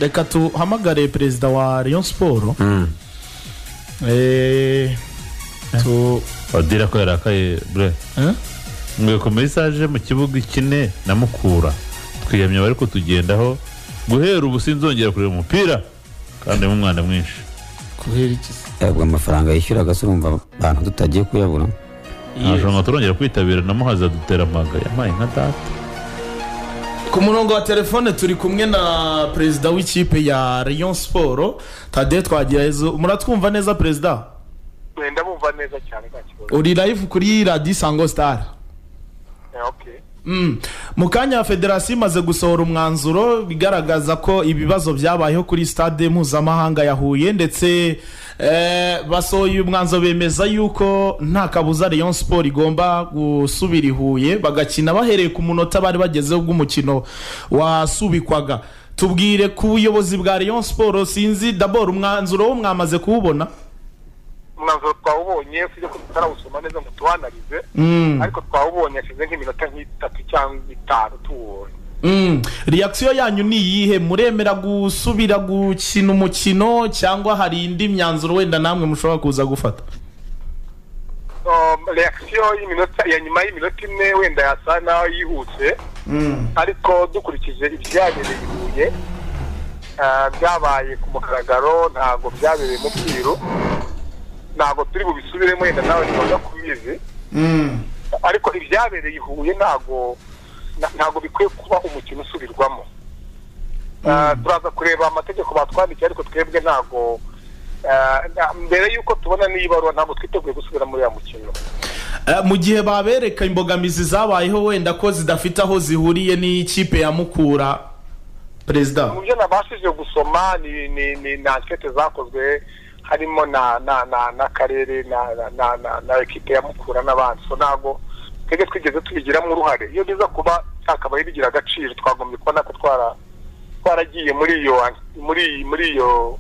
reka tuhamagare perezida wa Rayon Sport odira ko yarakaye bre mwe ko message mu kibuga ikine namukura twiyamye bari ko tugendaho guhera ubusinzongera kuri umupira kandi mu mwana mwinshi kuhera iki yabwa amafaranga yishyura gasurumva abantu tutagiye kuyabura aje turongera kwitabira namuhaza dutera amaga yamaye nka data. Ku murongo wa telefone turi kumwe na perezida w'ikipe ya Rayon Sport Tade Twagirayezu. Muratwumva neza perezida? Ndabumva neza cyane gakibazo. Uri live kuri Radio Sango Star. Okay. Mu kanya federasiyo imaze gusohora umwanzuro bigaragaza ko ibibazo byabayeho kuri stade mpuzamahanga ya Huye ndetse basohoye umwanzuro bemeza yuko nta kabuza Rayon Sport igomba gusubira i Huye bagakina bahereye ku munota bari bagezeho bw'umukino wasubikwaga. Tubwire ku buyobozi bwa Rayon Sport, sinzi d'abord umwanzuro wo mwamaze kuwubona? Umwanzuro twawubonye ufite ko tutarawusoma neza ngo tuwanarize ariko twawubonye asize nk'iminota nk'itatu cyangwa itanu tuwubonye. Reaction yanyu ni iyihe? Muremera gusubira gukina umukino cyangwa hari indi myanzuro wenda namwe mushobora kuza gufata? Reaction y'iminota ya nyuma y'iminota imwe wenda yasa naho yihuse ariko dukurikije ibyabereye Huye byabaye ku mugaragaro ntago byabereye mu bwiru ntago turi bubisubiremo wenda nawe nibaza kubizi ariko ibyabereye Huye ntago bikwiye kuba umukino usubirwamo. Turaza kureba amategeko batwandikiye ariko twebwe ntago mbere yuko tubona niba ntabwo twiteguye gusubira muri ya mukino. Mu gihe babereka imbogamizi zabayeho wenda ko zidafite aho zihuriye n'ikipe ya Mukura perezida, mu byo nabashije gusoma ni enquête zakozwe harimo na karere na equipe ya Mukura n'abandi, so nago twege twigeze tubigiramo uruhare. Iyo biza kuba akabaye bigira agaciro twagombye kuba nako twaragiye muri iyo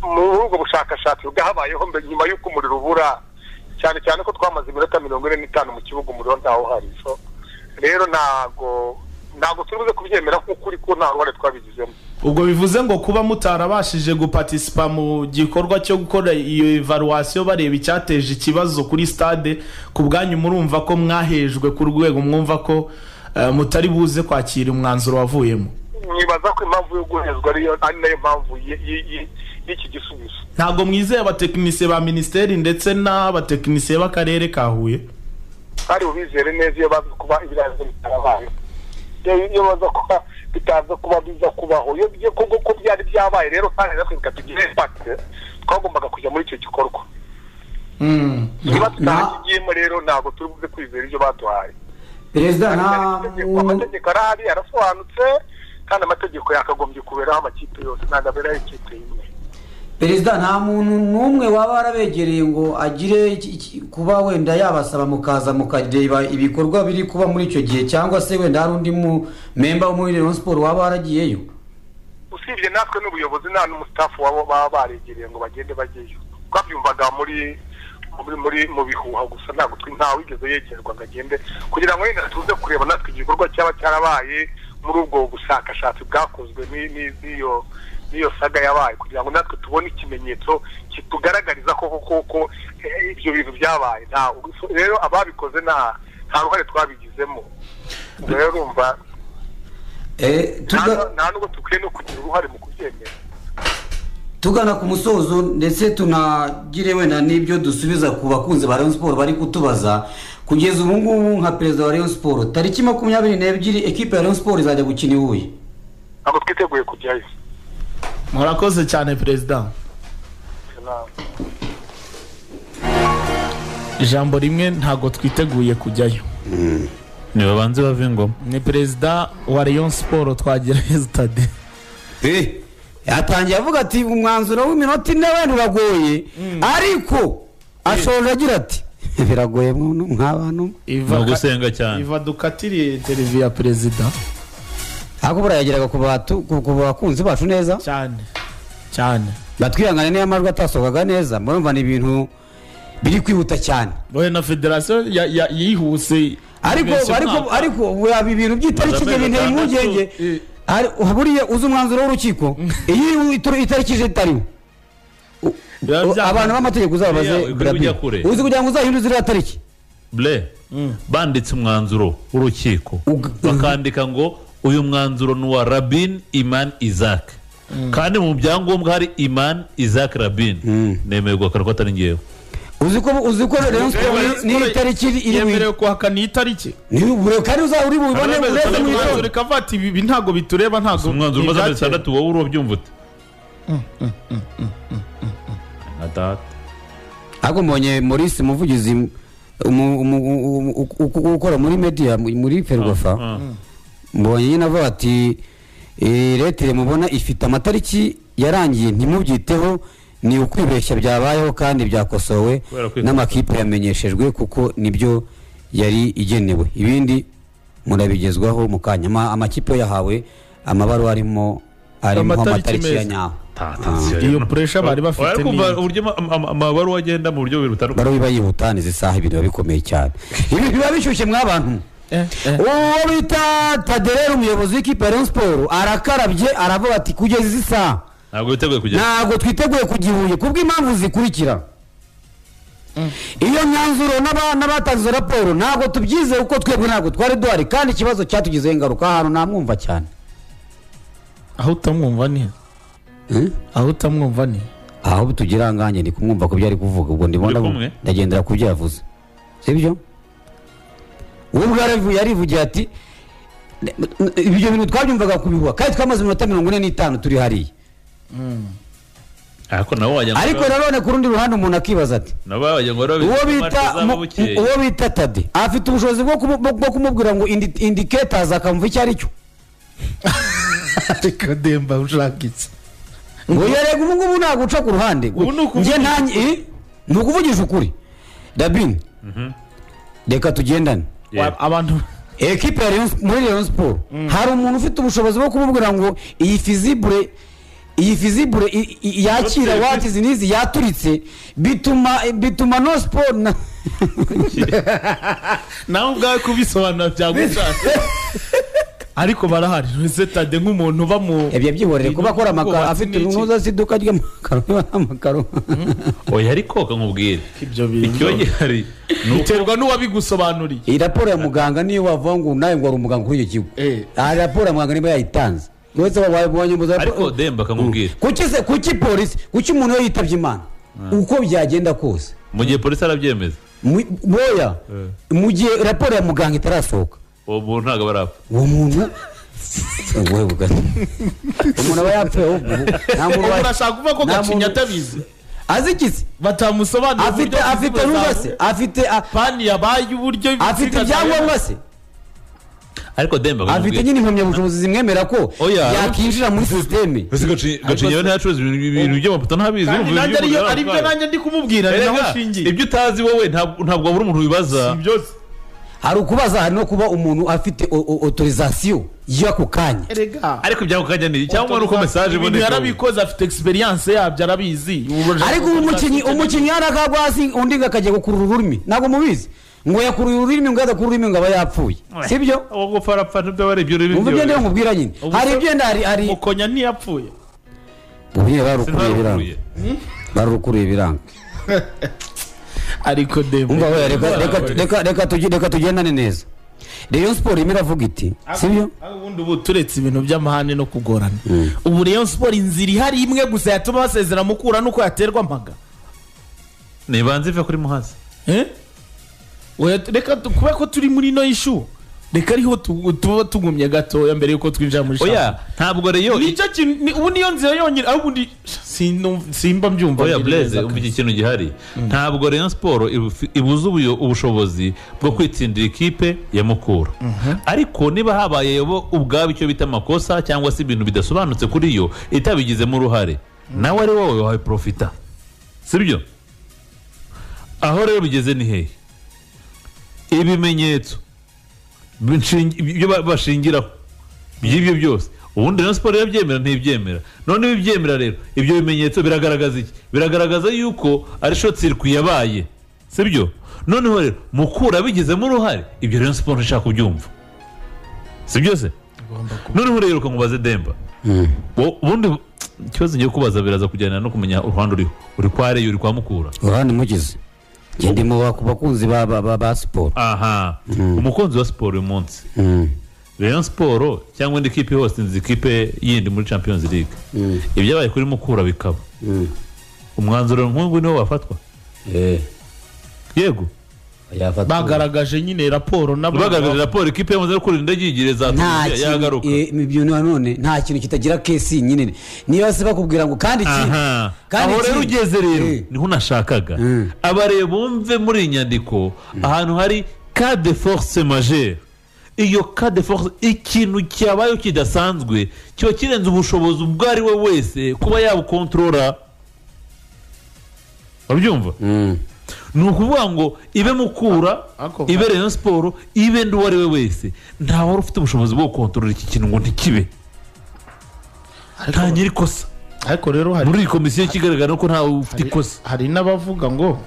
ubwo bushakashatsi bwahabayeho nyuma y'uko umuriro ubura, cyane cyane ko twamaze iminota 45 mu kibuga umuriro ntawo hari. So rero ntago turubuze kubyemera nk'ukuri ko nta ruhare twabigizemo. Ubwo bivuze ngo kuba mutarabashije guparticipa mu gikorwa cyo gukora iyo evaluation bareba icyateje ikibazo kuri stade, ku bwanyu murumva ko mwahejwe ku rwego mwumva ko mutari buze kwakira umwanzuro wavuyemo? Nibaza ko impamvu yo guhezwa ari nayo mpamvu y'iki gisubizo. Ntago mwizeye abatekinisiye ba ministeri ndetse n'abatekinisiye b'akarere ka Huye? Ari ubizere neza iyo baza kuba ibirazo bitarabaye, iyo baza kuba bitaza kuba biza kubaho, iyo bigiye ko byari byabaye rero kandi natwe bikatugire impact twagombaga kujya muri icyo gikorwa. Niba tutagiyemo rero ntago turibuze kwizera ibyo baduhaye. Perezida amategeko arahari arasobanutse kandi amategeko yakagombye kuberaho amakipe yose nagabera ikipe imwe. Perezida nta muntu n'umwe waba warabegereye ngo agire kuba wenda yabasaba mukaza mukareba ibikorwa biri kuba muri icyo gihe, cyangwa se wenda hari undi mu member wo muri Rayon Sport waba waragiyeyo? Usibye natwe n'ubuyobozi nta n'umustaff wabo baba baregereye ngo bagende bajyeyo. Twabyumvaga mu bihuha gusa ntabwo ntawe wigeze yegerwa ngo agende kugira ngo wenda tuze kureba natwe igikorwa cyaba cyarabaye muri ubwo bushakashatsi bwakozwe n'iyo saga yabaye, kugira ngo natwe tubone ikimenyetso kitugaragariza ko ibyo bintu byabaye. Rero ababikoze nta ruhare twabigizemo. Rero urumva nta nubwo tukwiye no kugira uruhare mu kubyemera. Tugana ku musozo ndetse tunagire wenda n'ibyo dusubiza ku bakunzi ba Rayon Sport bari kutubaza kugeza ubu ngubu nka perezida wa Rayon Sport tariki 22 equipe ya Rayon Sport izajya gukina i Huye. Ntabwo twiteguye kujyayo. Murakoze cyane perezida. Ijambo rimwe ntago twiteguye kujyayo. Ni babanze bave ngoma. Ni perezida wa Rayon Sport Twagirayezu Tade. Yatangiye avuga ati umwanzuro w'iminota 4 wenda uragoye ariko ashoje agira ati biragoye nk'abantu no gusenga cyane. Iva dukatiriye interview ya perezida. Ako burayageraga ku bakunzi bacu neza cyane batwihangane niyo amajwi atasohokaga neza, murumva ni ibintu biri kwihuta cyane. Boye na federation yihuse ariko ibintu by'itariki binteye impungenge buriya uzi umwanzuro w'urukiko iyo itarikije itariho abantu b'amategeko uzababaze uzi kugira ngo uzahinduze iriya tariki bre banditse umwanzuro w'urukiko bakandika ngo uyu mwanzuro ni uwa Rabin Iman Isaac kandi mu byangombwa hari Iman Isaac Rabin nemerwa ko atari ngewe uzi ko Rayon Sport ni itariki yemerewe kuhakana iyi tariki kandi uri bubibone uretse mu ijoro reka vati ibi ntago bitureba ntago umwanzuro umaze amezi 6 wowe urobyumva ute ahubwo mbonye Maurice umuvugizi ukora muri media muri Ferwafa mbonye nyine avuga ati leta mubona ifite amatariki yarangiye ntimubyiteho ni ukwibeshya byabayeho kandi byakosowe n'amakipe yamenyeshejwe kuko nibyo yari igenewe ibindi murabigezwaho mu kanya amakipe yahawe amabaruwa arimo amatariki ya nyaho iyo pressure bari bafite ni uburyo amabaruwa agenda mu buryo butandukanye baruwa bayihutana izi saha ibintu bikomeye cyane ibi biba bishyushye mw'abantu uwo bita Tadere umuyobozi w'ikipe ya Rayon Sport arakarabye aravuga ati kugeza izi saha ntabwo twiteguye kugihuye kubw'impamvu zikurikira iyo myanzuro n'abatanze raporo ntabwo tubyizeye uko twebwe ntabwo twari duhari kandi ikibazo cyatugizeho ingaruka ahantu namwumva cyane aho utamwumva ni aho utamwumva ni aho tugira nganye ndi kumwumva ko byari kuvuga ubwo ndibona ndagendera ku byo yavuze sibyo ubwo yarivugiye ati ibyo bintu twabyumvaga kubihuha kandi twamaze 45 turi hariya ariko nanone ku rundi ruhande umuntu akibaza ati uwo bita Tade afite ubushobozi bwo kumubwira ngo indicators akamva icyo ari cyo ariko Demba ushakitse ngo yarega ubu ntabwo uca ku ruhande njye ntanye ni ukuvugisha ukuri Rabin reka tugendane abantu ekipe ya Rayon Sport hari umuntu ufite ubushobozi bwo kumubwira ngo iyi fizibure yakira watizi nizi yaturitse bituma no sport nawe ubwawe kubisobanura byagushatse ariko barahari Tade nk'umuntu uba mu ibyo byihorere kuba akora amakaro afite unuza siduka ry'amakaro oya ariko nkubwire ibyo bintu biterwa n'uwabigusobanuriye iyi raporo ya muganga niyo wavuga ngo nawe ngo ari umuganga kuri icyo kigo raporo ya muganga niba yayitanze ariko Demba akamubwira kuki polisi kuki umuntu we yitabye Imana uko byagenda kose mu gihe polisi arabyemeza boya mu gihe raporo ya muganga itarasohoka uwo muntu ntabwo barapfa uwo muntu umuntu aba yapfuye umuntu ashaka kuvuga ko Gacinya atabizi azikize batamusobanurira afite rubase afite pani yabaye uburyo afite ibyangombwa se ariko Demba afite nyine impamyabushobozi zimwemera ko yakinjira muri systeme Gacinya ntacuruza ibintu by'amapoto ntabizi ari byo nanjye ndi kumubwira naho shingiye ibyo utazi wowe ntabwo abura umuntu wibaza byose hari ukubaza hari no kuba umuntu afite autorisation y'ako kanya ariko ibyako kanya ni cyangwa nuko message iboneka yarabikoze afite experience yabyo arabizi ariko umukinnyi yarakagwa hasi undi ngakajya gukurura ururimi ntabwo mubizi ngo yakuruye ururimi ngo adakurura ururimi ngo aba yapfuye sibyo uwo gupfa nibyo bari ibyo rurimi ubwo ngende mubwira nyine hari ibyenda hari mukonya ntiyapfuye ubuye barukuruye biranga ariko Demba reka tugendane neza Rayon Sport imira avuga iti sibyo ubundi ubu turetse ibintu by'amahane no kugorana ubu Rayon Sport inzira ihari imwe gusa yatuma basezera mukura nuko yaterwa mpaga nibanze ive kuri Muhazi reka kuba ko turi muri no issue reka ariho tuba tugumye gato mbere yuko twinjira muri shaka oya ntabwo rero nicyo ubu niyo nzira yonyine aho ubundi simba mbyumva oya Blaise umva iki kintu gihari ntabwo Rayon Sport ibuze ubushobozi bwo kwitsindira ikipe ya Mukura ariko niba habaye ubwabo icyo bita amakosa cyangwa se ibintu bidasobanutse kuri yo itabigizemo uruhare nawe ari wowe wawe profita sibyo aho rero bigeze ni hehe ibimenyetso ibyo bashingiraho by'ibyo byose ubundi Rayon Sport yabyemera ntibyemera none bibyemera rero ibyo bimenyetso biragaragaza iki biragaragaza yuko ari short circuit yabaye sibyo noneho rero Mukura bigizemo uruhare ibyo Rayon Sport ishaka kubyumva sibyo se noneho rero ukamubaze Demba ubundi ikibazo ngiye kubaza biraza kujyana no kumenya uruhande uriho uri kwa Reyo uri kwa Mukura uruhande mugize ngende mu bakunzi ba siporo aha umukunzi wa siporo uyu munsi Rayon Sport cyangwa indi kipe hose nzi kipe yindi muri Champions League ibyabaye kuri Mukura bikaba umwanzuro nk'ubu niwo wafatwa yego bagaragaje nyine raporo bagaragaje raporo ikipe yamaze no kurinda yigireza yagaruka ibyo none nta kintu kitagira kesi nyine niba se bakubwira ngo kandi aho rero ugeze rero niho nashakaga abareye bumve muri inyandiko ahantu hari cas de force majeure iyo cas de force ikintu cyabaye kidasanzwe kiba kirenze ubushobozi ubwo ari we wese kuba yabukontorora wabyumva ni ukuvuga ngo ibe Mukura ibe Rayon Sport ibe ndi uwo ari we wese nta wari ufite ubushobozi bwo gukontorora iki kintu ngo ntikibe nta nyiri ikosa ariko rero hari muri iyi komisiyo kigaragara ko ntawe ufite ikosa hari n'abavuga ngo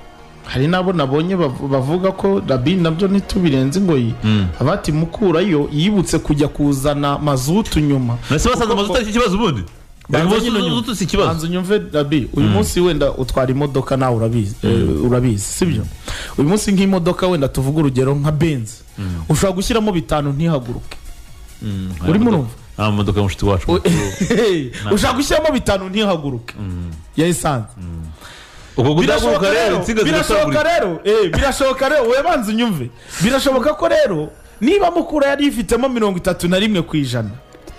hari nabo nabonye bavuga ko Rabin nabyo ntitubirenze ngo abati Mukura yo yibutse kujya kuzana mazutu nyuma nase basaza mazutu ari ikibazo ubundi mazutu si ikibazo banzu nyumve Rabin uyu munsi wenda utwara imodoka nawe urabizi sibyo uyu munsi nk'imodoka wenda tuvuga urugero nka Benz ushobora gushyiramo 5 ntihaguruke uri murumva modoka mushiti wacu ushaka gushyiramo 5 ntihaguruke yayisanze birashoboka rero we banza unyumve birashoboka ko rero niba Mukura yari ifitemo 31%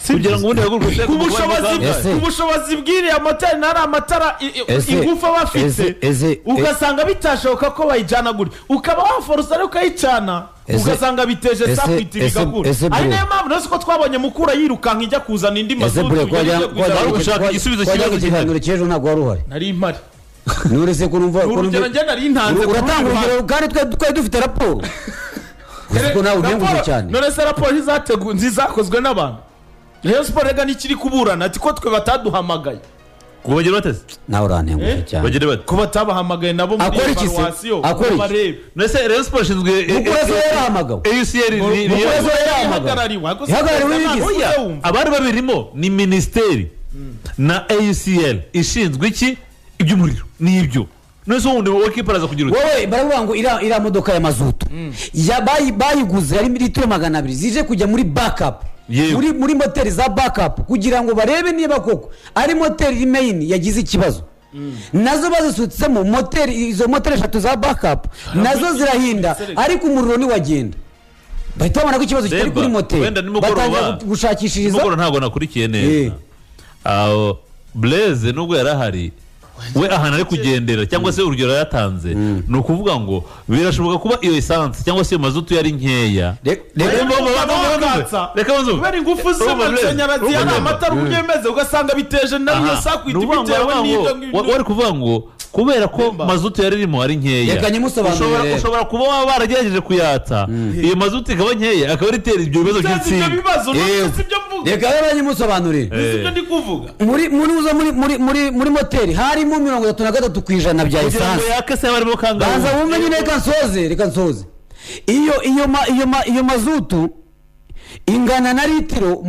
kugira ngo ubundi haguruke ubushobozi bw'iriya moteri ntari amatara ingufu bafite ugasanga bitashoboka ko bayijyana guri ukaba waforosa ariko ukayicana ugasanga biteje sakwiti bigagura ari nayo mpamvu nose ko twabonye Mukura yirukanka ijya kuzana indi mazutu gushaka igisubizo cy'ikibazo cy'ihanuro cy'ejo ntabwo wari uhari nari impari nurese kurumva urugero njye nari ntanze uratanga urugero kandi twari dufite raporo kuko nawe ubyumva cyane none se raporo nzizakozwe n'abantu Rayon Sport rega nikiri kuburana ati ko twe bataduhamagaye kubagira bateze nawe urantengushye cyane bagira bati ko batabahamagaye nabo muri evaluation barebe nese Rayon Sport shinzwe Mukura yarahamagawe AUCL ni yahamagawe abari babirimo ni ministeri na AUCL ishinzwe iki iby'umuriro nibyo nese wundi wowe kiparaza kugira uti wowe baravuga ngo ira modoka ya mazutu bayiguze ari litiro 200 zije kujya muri backup muri moteri za backup kugira ngo barebe niba koko ari moteri main yagize ikibazo nazo bazisutsemo moteri izo moteri 3 za backup nazo zirahinda ariko umuriro ni wagenda bahita babona ko ikibazo kitari kuri moteri batangira gushakishiriza nimugoro ntabwo nakurikiye neza Blaise nubwo yarahari we ahana ari kugendera cyangwa se urugero yatanze ni ukuvuga ngo birashoboka kuba iyo essence cyangwa se mazutu yari nkeya reka banzo kubera ingufu z'amashanyarazi yana amatara ubyemeze ugasanga biteje nariyo sakwiti bitewe n'ibyo wari kuvuga ngo kubera ko mazutu yari irimo ari nkeya ushobora kuba baragerageje kuyatsa iyo mazutu ikaba nkeya akaba ritera ibyo bibazo by'insinga reka baranyimusobanurire ibyo ndi kuvuga muri moteri harimo 33% bya essence banza wumve nyine reka nsoze iyo mazutu ingana na litiro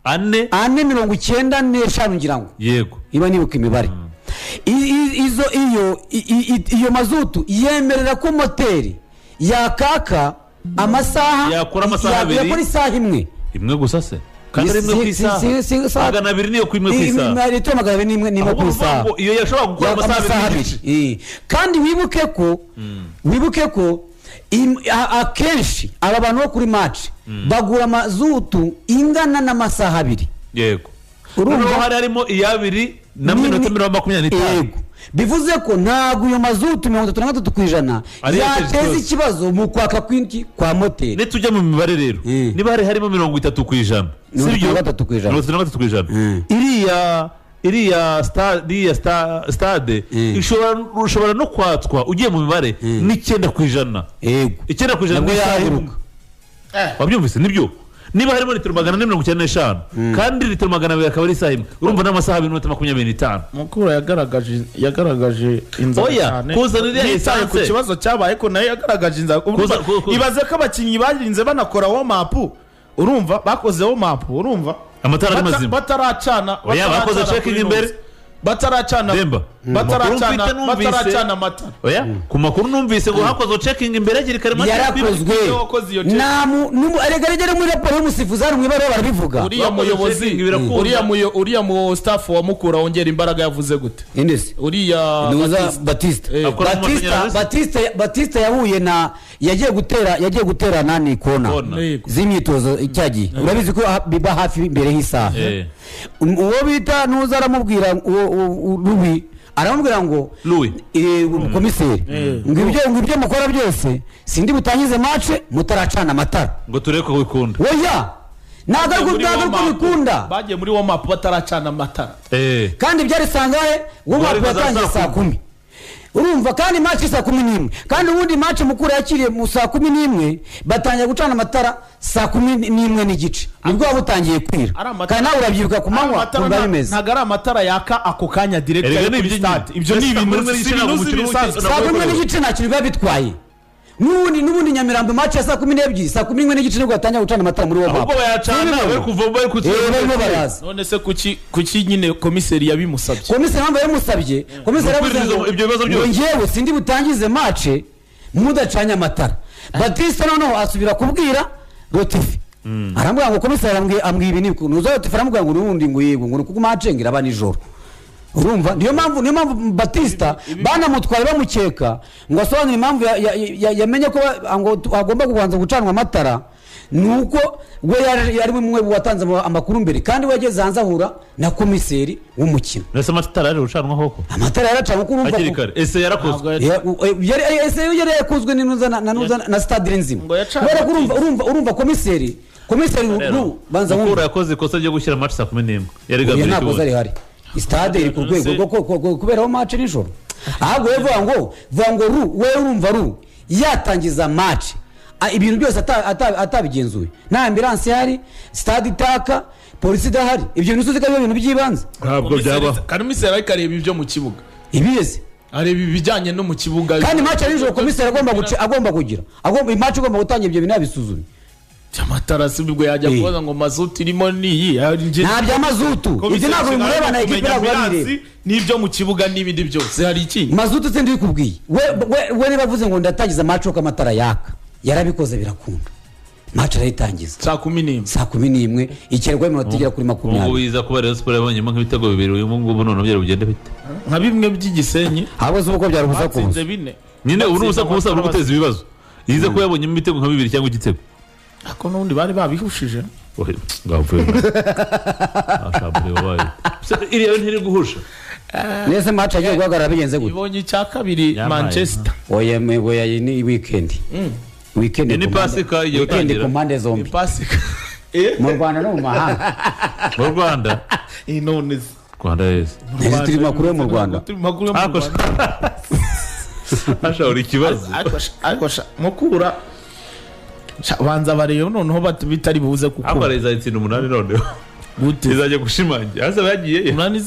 495 ngira ngo yego iba nibuka imibare iyo mazutu yemerera ko moteri yakaka amasaha yakora amasaha abiri yakora isaha imwe gusa se kandi rimwe ku isaha 200 niyo kwimwe ku isaha litiro 200 nimwe ku isaha iyo yashobora gukora amasaha abiri kandi wibuke ko akenshi aba bantu bo kuri match bagura mazutu ingana n'amasaha abiri yego urumva harimo iyabiri na minota 25 bivuze ko ntabwo iyo mazutu 33% yateza ikibazo mu kwaka kwinki kwa moteri nitujya mu mibare rero niba harimo 30% sibyo 33% iriya stade ishobora no kwatswa ugiye mu mibare ni 9%. Yego 9% nabwo yahaguruka wabyumvise nibyo niba harimo litiro 495 kandi litiro 200 akaba ari isaha imwe urumva n'amasaha 25. Mukura yagaragaje inzara cyane kuzanira essence ku kibazo cyabaye ko nayo yagaragaje inzara ibaze ko abakinnyi barinze banakora warm up urumva bakozeho mapu urumva amatara ari mazima bataracana oya bakoze checking imbere bataracana amatara oya ku makuru numvise ngo hakoze checking imbere gira karema yarakozwe arega muri raporo y'umusifuzi hano mwibaro barabivuga uriya mu staff wa Mukura wongera imbaraga yavuze gute indese uriya Batista yahuye na yagiye gutera nani kona z'imyitozo icyagiye urabizi ko biba hafi imbere h'isaha uwo bita nuza aramubwira Louis aramubwira ngo komiseri ngo ibyo mukora byose sindi butangize match mutaracana amatara ngo tureko wikunda oya nagaruko bikunda bagiye muri wo map bataracana amatara kandi byari sangahe wo map yatangiye saa 10 urumva kandi match saa 11 kandi ubundi match Mukura yakiriye mu saa 11 batangiye gucana amatara saa 11 n'igice nibwo wabutangiye kwira kandi nawe urabyibuka ku manywa kumba bimeze ntago ari amatara yaka ako kanya direct kuri stade ibyo ni ibintu bisanzwe saa 11 n'igice nta kintu biba bitwaye nubundi Nyamirambo match ya saa 12 saa 11 n'igice nibwo batangiye gucana amatara muri wo ahubwo bayacana bari kuva bari kutira none se kuki nyine komiseri yabimusabye yamusabye komiseri yavuze ibyo bibazo byose ngewe sindi butangize match mudacanya amatara Batista noneho asubira kubwira Rotifi arambwira ngo komiseri ambwiye ibi niko nuzo Rotifi aramubwira ngo nubundi ngo yego ngo kuko match ngira aba nijoro urumva niyo mpamvu Batista banamutwaye bamukeka ngo asobanure impamvu yamenye ko agomba kubanza gucanwa amatara nuko we yari mumwe watanze amakuru mbere kandi wageze hanze ahura na komiseri w'umukino nese amatara yari gucanwa hoko amatara yaracanwa ko urumva ese yarakozwe yari yakozwe na stade nzima urumva komiseri banza Mukura yakoze ikosa ryo gushyira match saa 11 yari gabiri ntabwo zari hari stade iri ku rwego rwo kuberaho match nijoro ahubwo vuga ngo we urumva yatangiza match ibintu byose atabigenzuye nta ambulance hari stade itaka polisi idahari ibyo bintu uzi ko ari ibintu by'ibanze ntabwo byaba komiseri ariko areba ibyo mu kibuga ibize areba ibijyanye no mu kibuga kandi match nijoro komiseri agomba kugira match igomba gutangira ibyo bintu yabisuzumye amatara sibwo yajya kubaza ngo mazutu irimo niyi nta bya mazutu ibyo ntabwo bimureba na equipe y'ababire n'ibyo mu kibuga n'ibindi byose hari iki mazutu se ndikubwiye we niba avuze ngo ndatangiza match uko amatara yaka yarabikoze birakunda match arayitangiza saa 11 ikerwa iminota igera kuri 20 ubu biza kuba Rayon Sport yabonyemo nk'ibitego bibiri uyu ngubu none byari bugende bite nka bimwe by'igisenyi abo zuko byari busa kuza nyine urubusa kubusa uri guteza ibibazo yize ko yabonyemo ibitego nka bibiri cyangwa igitego ako nundi bari babihushije ngavuye ashabure wabaye iriyo ntiri guhusha nese match agiye guhagarara bigenze gute ibonye icya kabiri Manchester oya ni weekend ni pasika iyo weekend ku mpande zombi mu Rwanda no mu mahanga mu Rwanda none Rwanda yes turi makuru mu Rwanda ashawuri kibazo ariko Mukura banza bareba noneho bitari buze kuko abareza itsinda 8 noneho gute izajya gushimangira hasa bagiye munani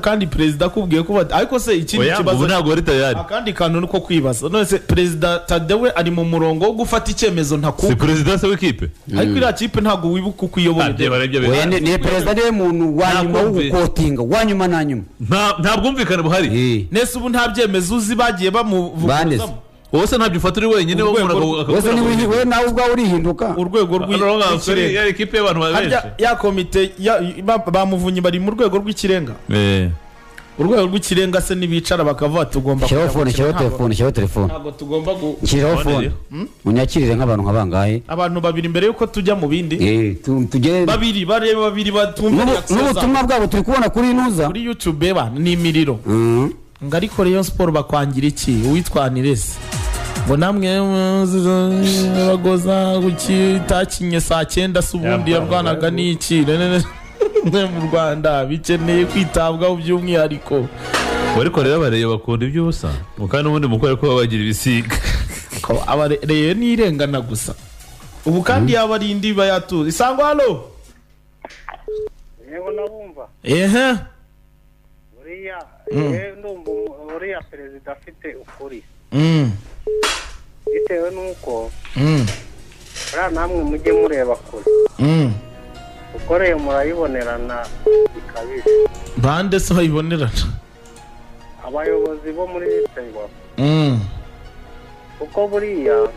kandi president akubwiye ko ariko se ikindi kibazo ntabwo ari tayari kandi kantu nuko kwibaza none se president Tadewe ari mu murongo wo gufata icyemezo ntakuka si president se w'ikipe ariko iriya kipe ntabwo wibuka uko uyobora ni president niwe muntu wanyuma w'ugukotinga wanyuma na nyuma ntabwo umvikana buhari nese ubu nta byemezo uzi bagiye bamuvuguruza wose ntabyo ufatira wenyine wose ni we nawe ubwawe urihinduka urwego rw'ikirenga ya ekipe y'abantu babenshi ya komite bamuvunyi bari mu rwego rw'ikirenga urwego rw'ikirenga se nibicara bakavuga tugomba shyiraho telefone ntabwo tugomba shyiraho phone unyakirire nk'abantu nk'abangahe abantu babiri mbere yuko tujya mu bindi babiri batumva n'ubutumwa bwabo turi kubona kuri inuza kuri YouTube ni imiriro ngo ariko Rayon Sport bakwangira iki uwitwa Nirese ngo namwe bagoza gukitakinye saa 9 subundi yarwanaga n'iki mu Rwanda bikeneye kwitabwaho by'umwihariko ariko rero abareye bakunda iby'ubusa mukana ubundi mukore ko babagira ibisiga ko abareye nirengana gusa ubu kandi yabarindi bayatuza isango halo yego nabumva uriya perezida afite ukuri bitewe n'uko buriya namwe mujye mureba kure ukoreye murayibonerana bikabije. bande se bayibonerana Abayobozi bo muri Sengwa kuko buriya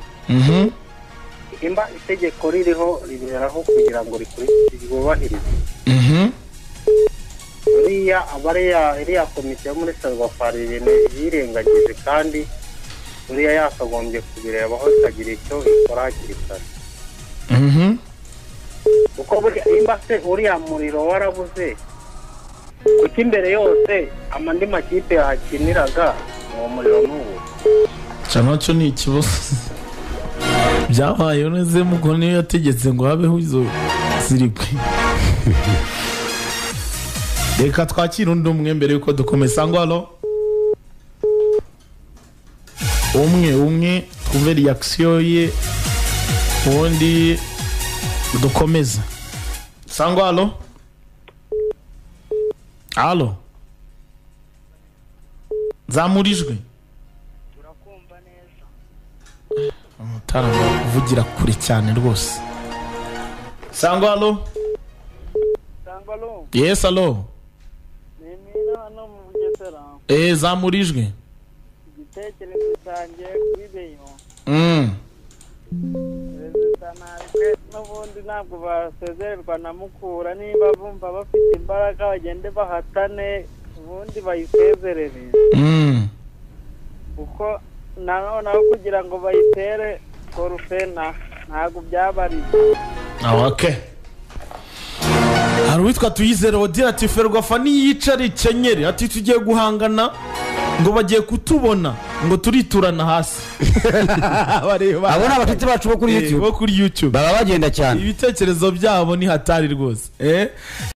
imba itegeko ririho riberaho kugira ngo rikurikizwe buriya iriya komite yo muri Ferwafa ibintu yirengagije kandi buriya yakagombye kubirebaho ikagira icyo ikora hakiri kare kuko buriya imba se uriya muriro warabuze kuko imbere yose amandi makipe yahakiniraga uwo muriro n'ubu cyane cyo ni ikibazo byabaye neze muko niyo yategetse ngo habeho izo zirikwe reka twakira undi umwe mbere yuko dukomeza ngo halo umwe twumve reaction ye ubundi dukomeza sangwa halo zamurijwe urakumva neza umutarama kuvugira kure cyane rwose sangwa halo yes halo Nemira hano mu Bugesera zamurijwe igitekerezo cyanjye kuri beyo n'ubundi ntabwo basezererwa na Mukura niba bumva bafite imbaraga bagende bahatane ubundi bayisezerere kuko naho kugira ngo bayitere korufena ntabwo byabariye okay hari uwitwa Tuyizere Odile ati Ferwafa niyicara ikenyere ati tugiye guhangana ngo bagiye kutubona ngo turiturana hasi abona abafite bacu bo kuri YouTube baba bagenda cyane ibitekerezo byabo ni hatari rwose